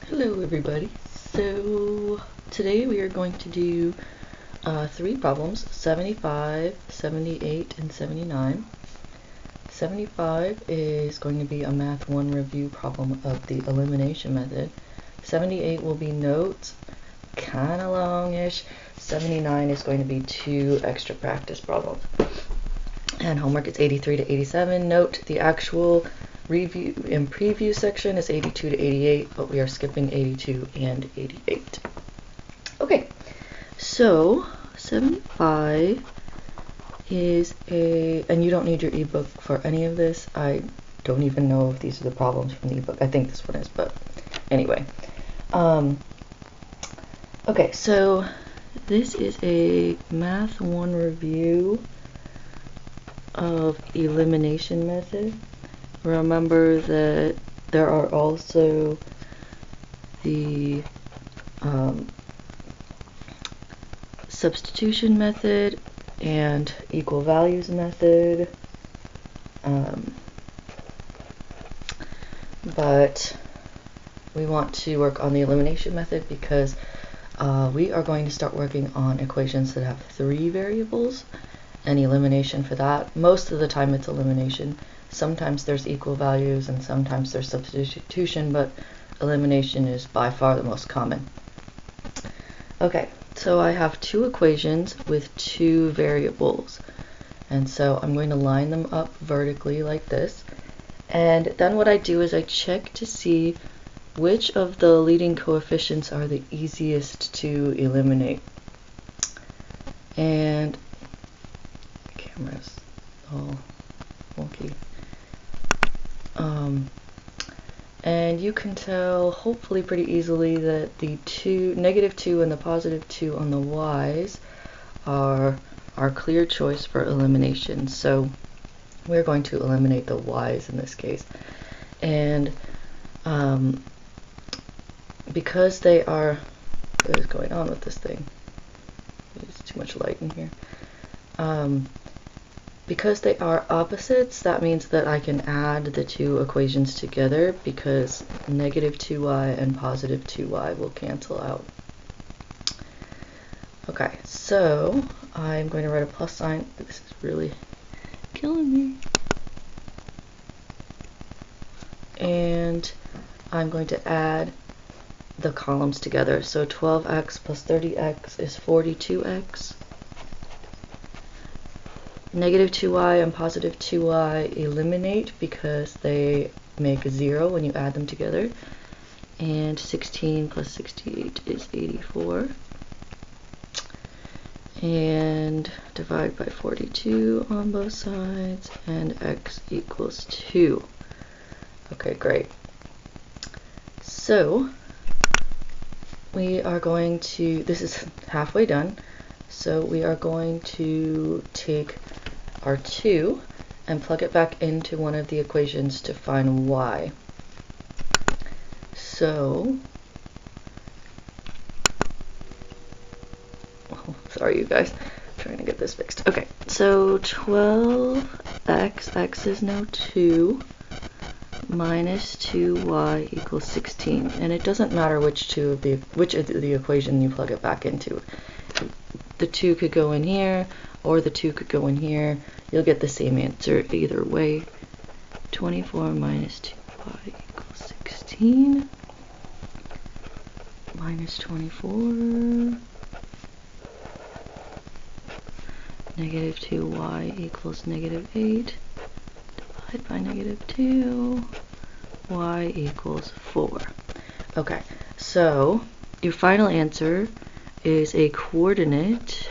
Hello everybody. So today we are going to do 3 problems, 75, 78, and 79. 75 is going to be a Math 1 review problem of the elimination method. 78 will be notes, kind of longish. 79 is going to be 2 extra practice problems. And homework is 83 to 87. Note the actual review and preview section is 82 to 88, but we are skipping 82 and 88. Okay, so 75 is and you don't need your ebook for any of this. I don't even know if these are the problems from the ebook. I think this one is, but anyway. Okay, so this is a Math 1 review of elimination method. Remember that there are also the substitution method and equal values method, but we want to work on the elimination method because we are going to start working on equations that have 3 variables and elimination for that. Most of the time it's elimination. Sometimes there's equal values and sometimes there's substitution, but elimination is by far the most common. Okay, so I have 2 equations with 2 variables, and so I'm going to line them up vertically like this, and then what I do is I check to see which of the leading coefficients are the easiest to eliminate. And the camera's all wonky. And you can tell hopefully pretty easily that the -2 and the +2 on the y's are our clear choice for elimination. So we're going to eliminate the y's in this case. And because they are, what is going on with this thing? There's too much light in here. Because they are opposites, that means that I can add the 2 equations together because -2y and +2y will cancel out. Okay, so I'm going to write a plus sign. This is really killing me. And I'm going to add the columns together. So 12x plus 30x is 42x. -2y and +2y eliminate because they make 0 when you add them together. And 16 plus 68 is 84. And divide by 42 on both sides, and x equals 2. Okay, great. So we are going to, this is halfway done, so we are going to take our 2 and plug it back into one of the equations to find y. So, oh, sorry you guys, I'm trying to get this fixed. Okay, so 12x, x is now 2, minus 2y equals 16. And it doesn't matter which of the equation you plug it back into. The 2 could go in here, or the 2 could go in here. You'll get the same answer either way. 24 minus 2y equals 16. Minus 24. -2y equals -8. Divide by -2. Y equals 4. Okay, so your final answer is a coordinate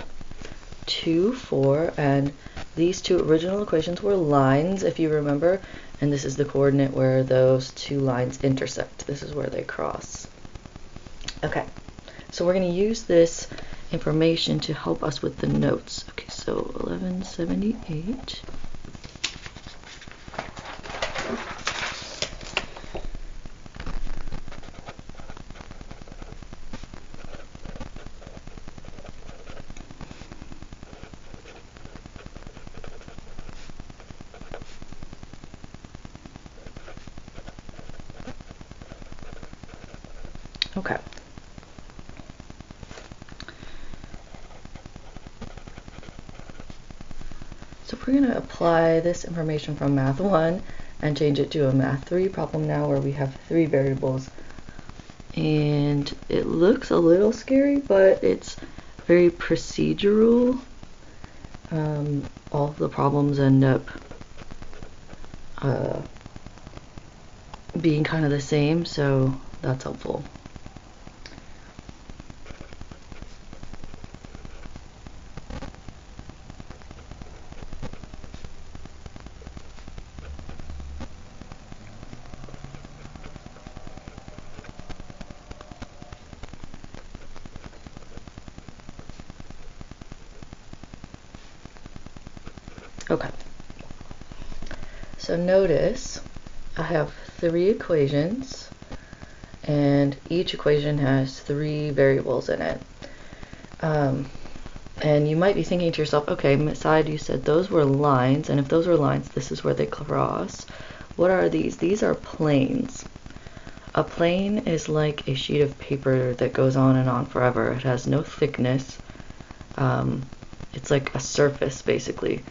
2, 4, and these 2 original equations were lines, if you remember, and this is the coordinate where those 2 lines intersect. This is where they cross. Okay, so we're going to use this information to help us with the notes. Okay, so 1178. Okay. So we're going to apply this information from Math 1 and change it to a Math 3 problem now where we have 3 variables. And it looks a little scary, but it's very procedural. All of the problems end up being kind of the same, so that's helpful. Okay, so notice I have 3 equations and each equation has 3 variables in it. And you might be thinking to yourself, okay, Side, you said those were lines, and if those were lines, this is where they cross. What are these? These are planes. A plane is like a sheet of paper that goes on and on forever. It has no thickness. It's like a surface, basically.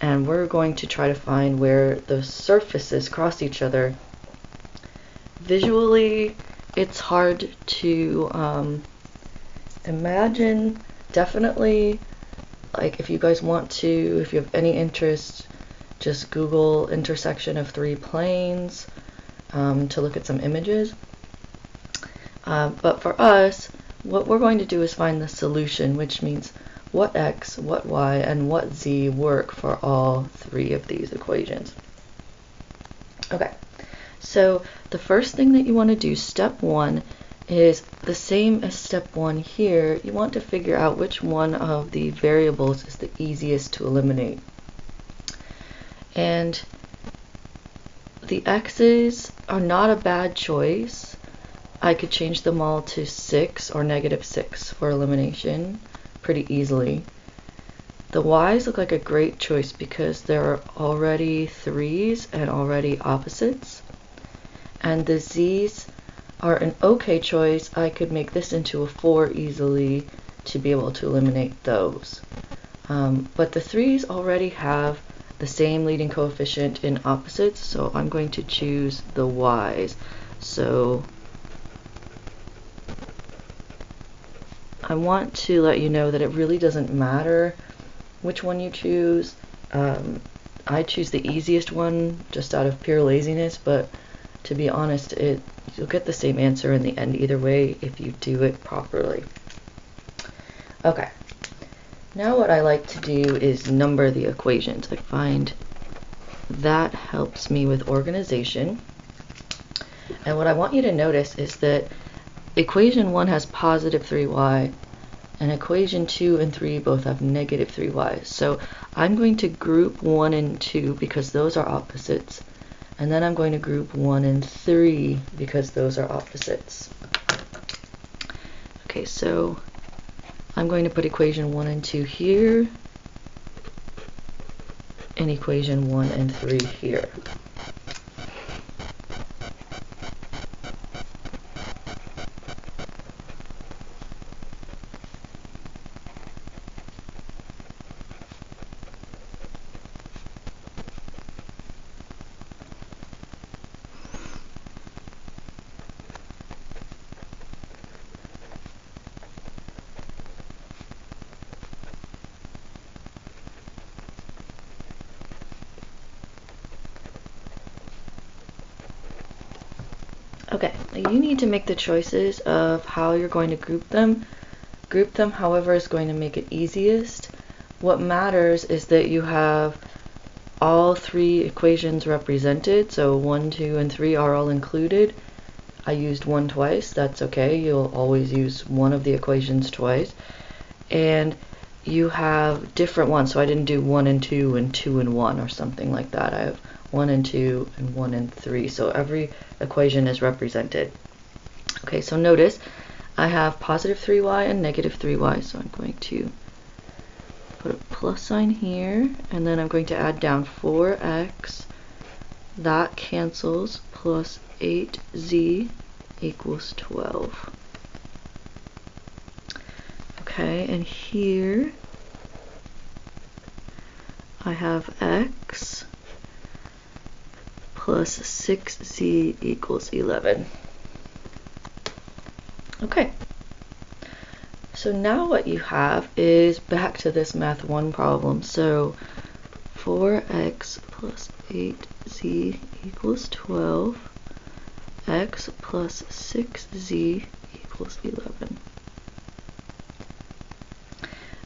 And we're going to try to find where those surfaces cross each other. Visually, it's hard to imagine. Definitely, like if you guys want to, if you have any interest, just Google intersection of 3 planes to look at some images. But for us, what we're going to do is find the solution, which means what x, what y, and what z work for all 3 of these equations. Okay, so the first thing that you want to do, step 1, is the same as step 1 here. You want to figure out which one of the variables is the easiest to eliminate. And the x's are not a bad choice. I could change them all to 6 or -6 for elimination pretty easily. The y's look like a great choice because there are already 3's and already opposites. And the z's are an okay choice. I could make this into a 4 easily to be able to eliminate those. But the 3's already have the same leading coefficient in opposites, so I'm going to choose the y's. So I want to let you know that it really doesn't matter which one you choose. I choose the easiest one just out of pure laziness, but to be honest, you'll get the same answer in the end either way if you do it properly. Okay, now what I like to do is number the equations. I find that helps me with organization. And what I want you to notice is that equation 1 has positive 3y, and equation 2 and 3 both have negative 3y. So I'm going to group 1 and 2 because those are opposites. And then I'm going to group 1 and 3 because those are opposites. Okay, so I'm going to put equation 1 and 2 here, and equation 1 and 3 here. Okay, you need to make the choices of how you're going to group them. Group them however is going to make it easiest. What matters is that you have all 3 equations represented, so 1, 2, and 3 are all included. I used 1 twice, that's okay. You'll always use one of the equations twice. And you have different ones, so I didn't do 1 and 2 and 2 and 1 or something like that. I have 1 and 2 and 1 and 3, so every equation is represented. Okay, so notice I have positive 3y and negative 3y, so I'm going to put a plus sign here, and then I'm going to add down 4x, that cancels, plus 8z equals 12. Okay, and here I have x plus 6z equals 11. Okay, so now what you have is back to this math 1 problem. So 4x plus 8z equals 12, x plus 6z equals 11.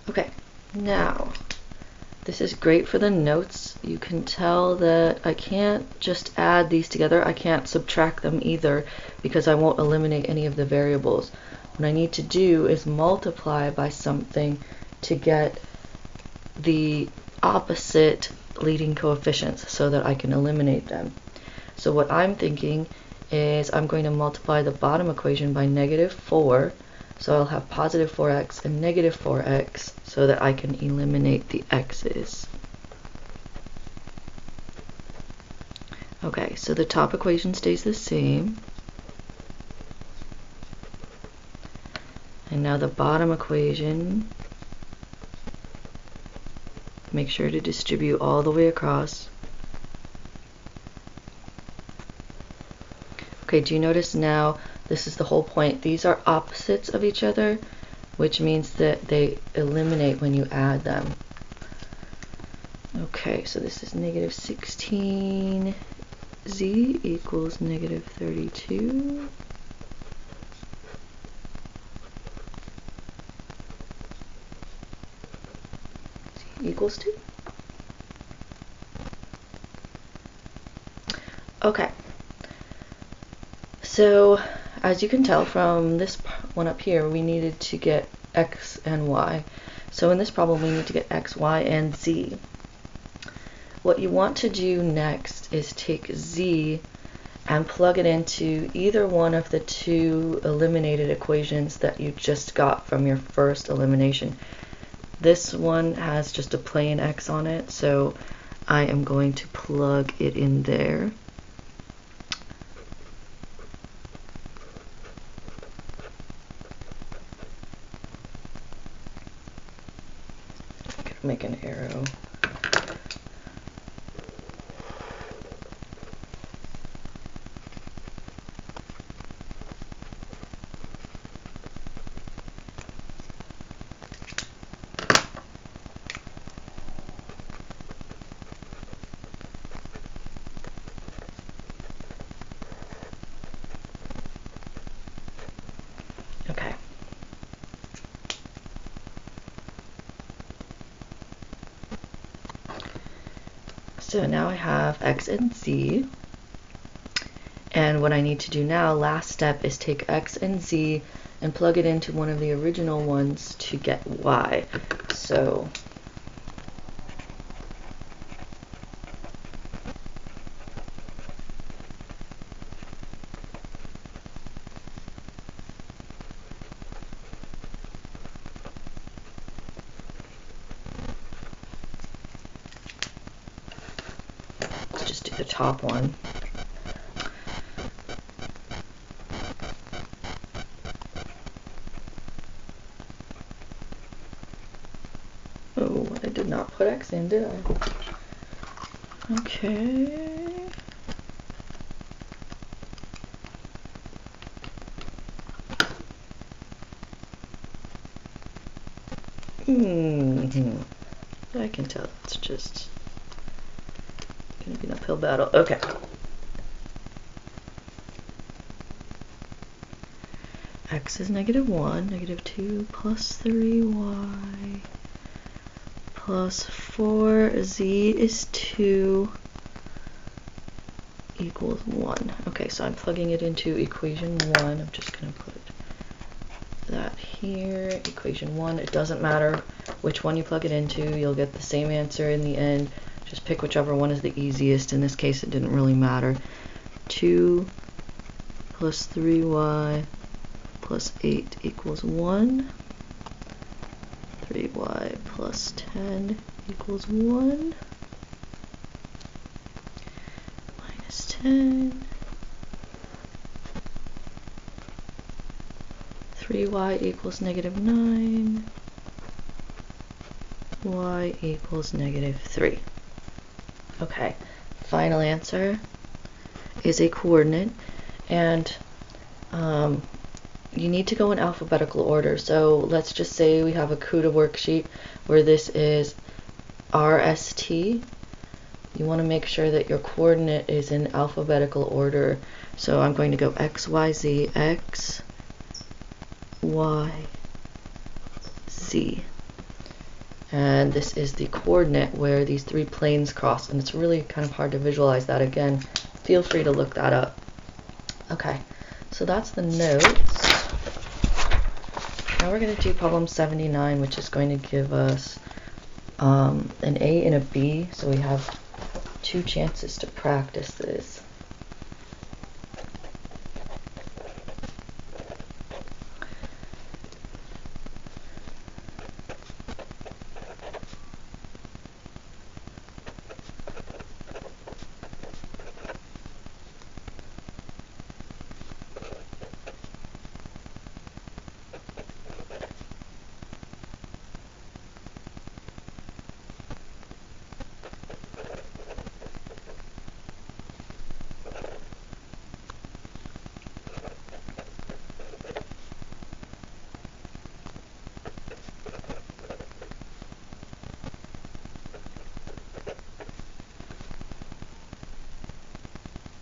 Okay, now this is great for the notes. You can tell that I can't just add these together. I can't subtract them either because I won't eliminate any of the variables. What I need to do is multiply by something to get the opposite leading coefficients so that I can eliminate them. So what I'm thinking is I'm going to multiply the bottom equation by -4. So I'll have positive 4x and negative 4x so that I can eliminate the x's. Okay, so the top equation stays the same. And now the bottom equation, make sure to distribute all the way across. Okay, do you notice now, this is the whole point, these are opposites of each other, which means that they eliminate when you add them. Okay, so this is -16z equals -32. Z equals 2. Okay. So, as you can tell from this one up here, we needed to get x and y. So in this problem, we need to get x, y, and z. What you want to do next is take z and plug it into either one of the two eliminated equations that you just got from your first elimination. This one has just a plain x on it, so I am going to plug it in there. Make an arrow. Okay. So now I have x and z, and what I need to do now, last step, is take x and z and plug it into one of the original ones to get y. So let's just do the top one. Oh, I did not put x in, did I? Okay. I can tell it's just gonna be an uphill battle. Okay. X is -1, -2 plus 3y plus 4z is 2 equals 1. Okay, so I'm plugging it into equation 1. I'm just going to put that here. Equation 1. It doesn't matter which one you plug it into. You'll get the same answer in the end. Just pick whichever one is the easiest. In this case, it didn't really matter. 2 plus 3y plus 8 equals 1. 3y plus 10 equals 1. Minus 10. 3y equals negative 9, y equals negative 3. Okay, final answer is a coordinate, and you need to go in alphabetical order. So let's just say we have a CUDA worksheet where this is RST. You want to make sure that your coordinate is in alphabetical order. So I'm going to go X, Y, Z, X, Y, Z. And this is the coordinate where these three planes cross, and it's really kind of hard to visualize that. Again, feel free to look that up. Okay, so that's the notes. Now we're going to do problem 79, which is going to give us an A and a B, so we have 2 chances to practice this.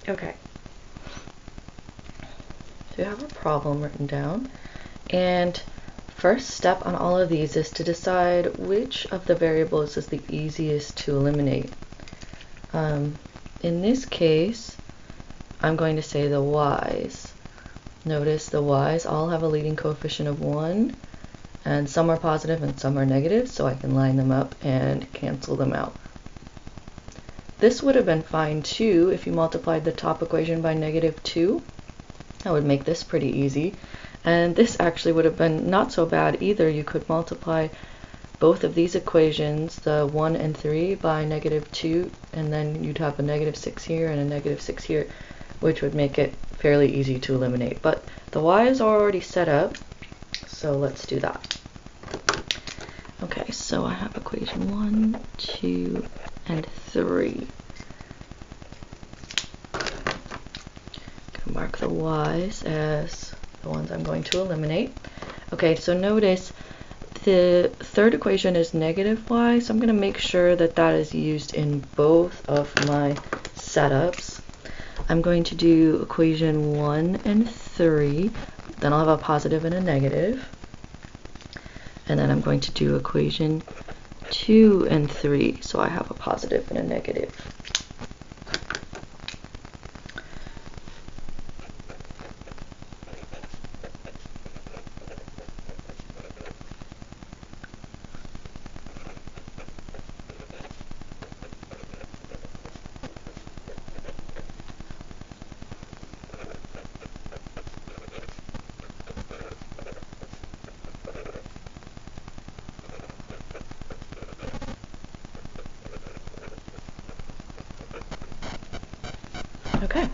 Okay, so you have a problem written down, and first step on all of these is to decide which of the variables is the easiest to eliminate. In this case, I'm going to say the y's. Notice the y's all have a leading coefficient of 1, and some are positive and some are negative, so I can line them up and cancel them out. This would have been fine too if you multiplied the top equation by -2. That would make this pretty easy. And this actually would have been not so bad either. You could multiply both of these equations, the 1 and 3, by -2, and then you'd have a -6 here and a -6 here, which would make it fairly easy to eliminate. But the y's are already set up, so let's do that. Okay, so I have equation 1, 2, and 3. Mark the y's as the ones I'm going to eliminate. Okay, so notice the third equation is -y, so I'm going to make sure that that is used in both of my setups. I'm going to do equation 1 and 3, then I'll have a positive and a negative. And then I'm going to do equation 2 and 3, so I have a positive and a negative. Okay.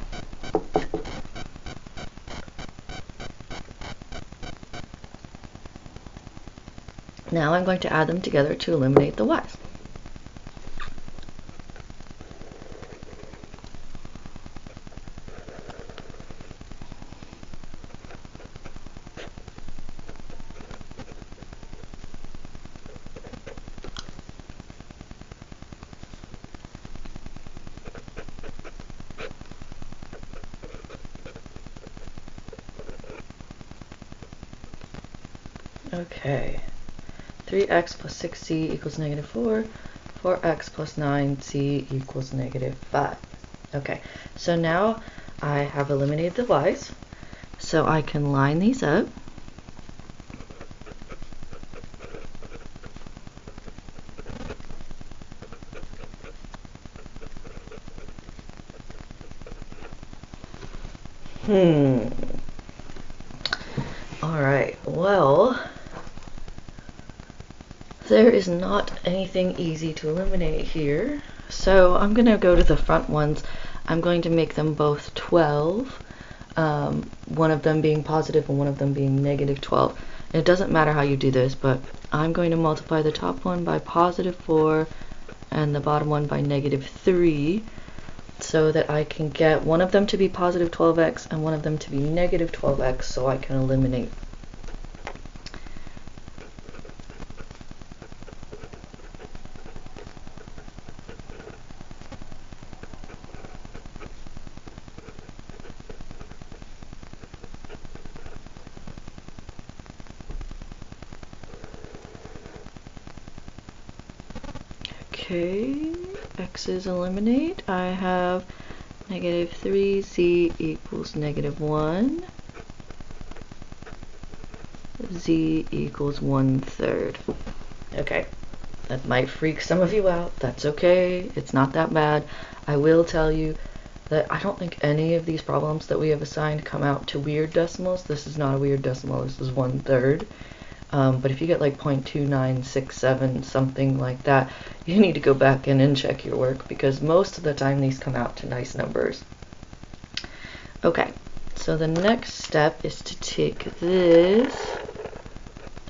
Now I'm going to add them together to eliminate the y's. Okay, 3x plus 6c equals -4, 4x plus 9c equals -5. Okay, so now I have eliminated the y's, so I can line these up. Alright, well, there is not anything easy to eliminate here, so I'm going to go to the front ones. I'm going to make them both 12. one of them being positive and one of them being negative 12. And it doesn't matter how you do this, but I'm going to multiply the top one by positive 4 and the bottom one by negative 3 so that I can get one of them to be positive 12x and one of them to be negative 12x, so I can eliminate. Okay, x's eliminate. I have negative 3z equals negative 1. Z equals 1/3. Okay, that might freak some of you out. That's okay. It's not that bad. I will tell you that I don't think any of these problems that we have assigned come out to weird decimals. This is not a weird decimal. This is 1/3. But if you get like 0.2967, something like that, you need to go back in and check your work, because most of the time these come out to nice numbers. Okay, so the next step is to take this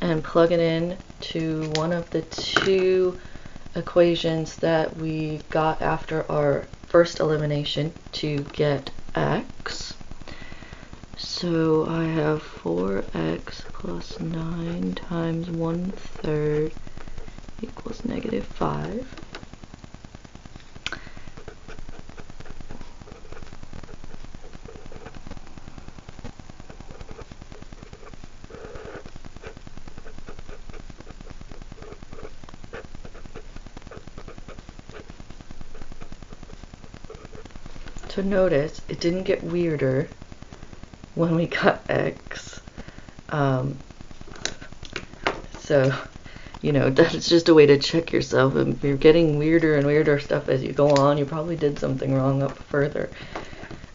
and plug it in to one of the two equations that we got after our first elimination to get x. So I have 4x plus 9 times 1/3 equals negative 5. So notice it didn't get weirder when we got x. So, you know, that's just a way to check yourself. If you're getting weirder and weirder stuff as you go on, you probably did something wrong up further.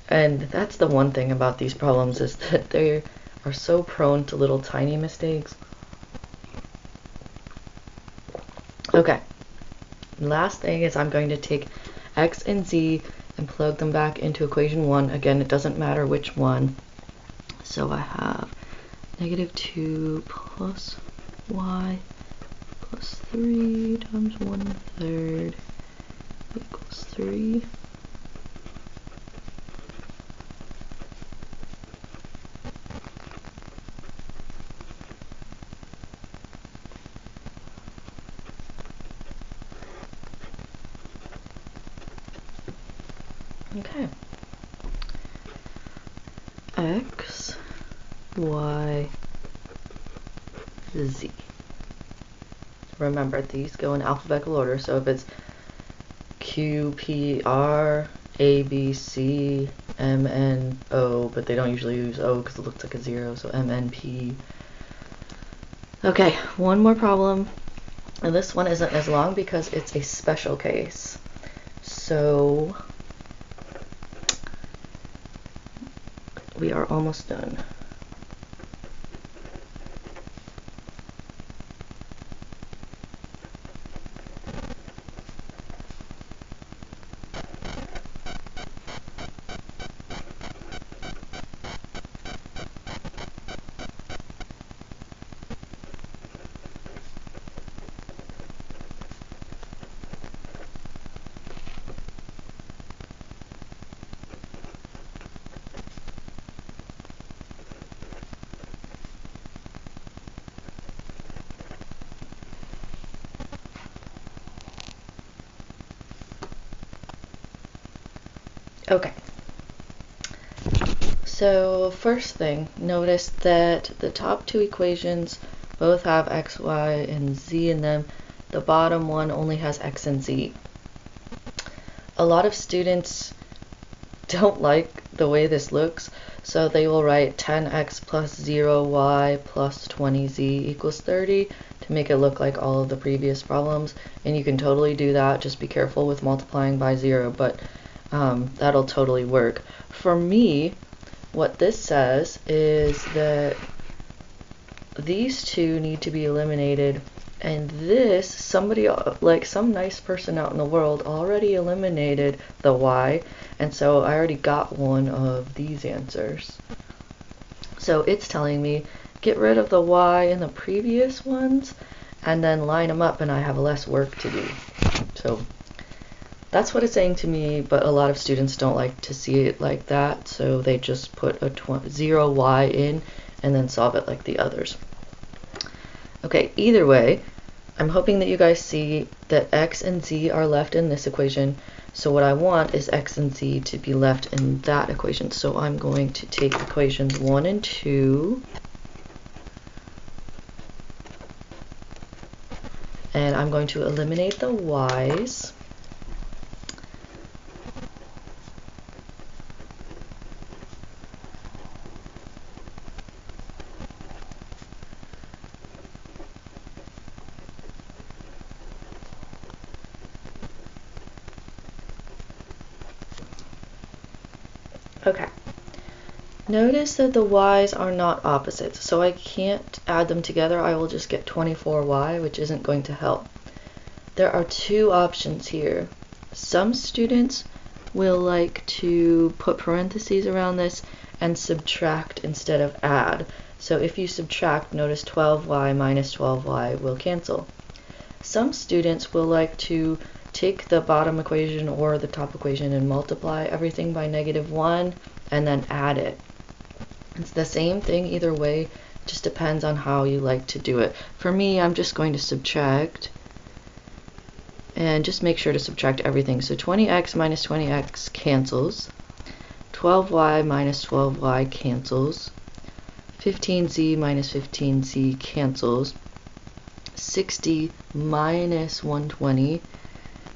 And that's the one thing about these problems, is that they are so prone to little tiny mistakes. Okay, last thing is I'm going to take x and z and plug them back into equation 1. Again, it doesn't matter which one. So I have negative 2 plus y plus 3 times 1/3 equals 3. Okay. X, Y, Z. Remember, these go in alphabetical order, so if it's Q, P, R, A, B, C, M, N, O, but they don't usually use O because it looks like a 0, so M, N, P. Okay, one more problem, and this one isn't as long because it's a special case. So we are almost done. Okay, so first thing, notice that the top two equations both have x, y, and z in them. The bottom one only has x and z. A lot of students don't like the way this looks, so they will write 10x plus 0y plus 20z equals 30 to make it look like all of the previous problems, and you can totally do that. Just be careful with multiplying by 0, but that'll totally work. For me, what this says is that these two need to be eliminated And this, somebody, like some nice person out in the world, already eliminated the y, and so I already got one of these answers. So it's telling me, get rid of the y in the previous ones, and then line them up, and I have less work to do. So that's what it's saying to me, but a lot of students don't like to see it like that, so they just put a 0y in, and then solve it like the others. Okay, either way, I'm hoping that you guys see that x and z are left in this equation. So what I want is x and z to be left in that equation. So I'm going to take equations 1 and 2, and I'm going to eliminate the y's. Okay. Notice that the y's are not opposites, so I can't add them together. I will just get 24y, which isn't going to help. There are two options here. Some students will like to put parentheses around this and subtract instead of add. So if you subtract, notice 12y minus 12y will cancel. Some students will like to take the bottom equation or the top equation and multiply everything by -1 and then add it. It's the same thing either way, it just depends on how you like to do it. For me, I'm just going to subtract, and just make sure to subtract everything. So 20x minus 20x cancels, 12y minus 12y cancels, 15z minus 15z cancels, 60 minus 120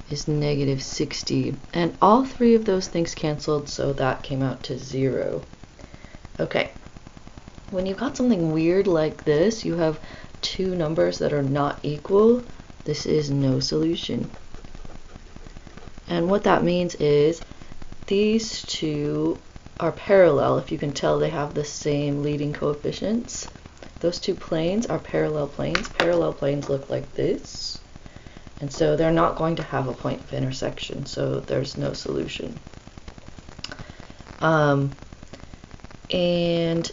is -60, and all three of those things canceled, so that came out to 0. Okay, when you've got something weird like this, you have two numbers that are not equal, this is no solution. And what that means is these two are parallel. If you can tell, they have the same leading coefficients. Those two planes are parallel planes. Parallel planes look like this. And so they're not going to have a point of intersection, so there's no solution. And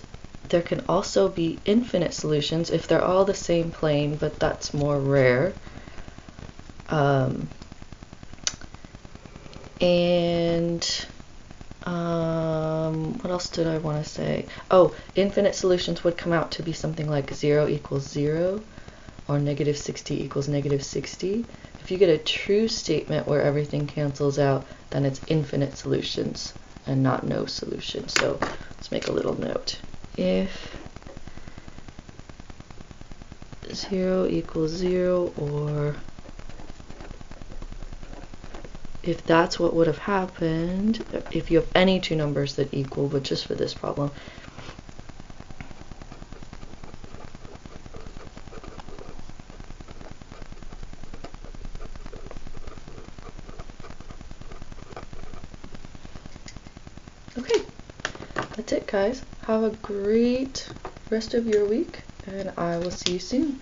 there can also be infinite solutions if they're all the same plane, but that's more rare. What else did I want to say? Oh, infinite solutions would come out to be something like 0 equals 0, or -60 equals -60. If you get a true statement where everything cancels out, then it's infinite solutions and not no solution. So let's make a little note. If 0 equals 0, or if that's what would have happened, if you have any two numbers that equal, but just for this problem, okay, that's it guys. Have a great rest of your week, and I will see you soon.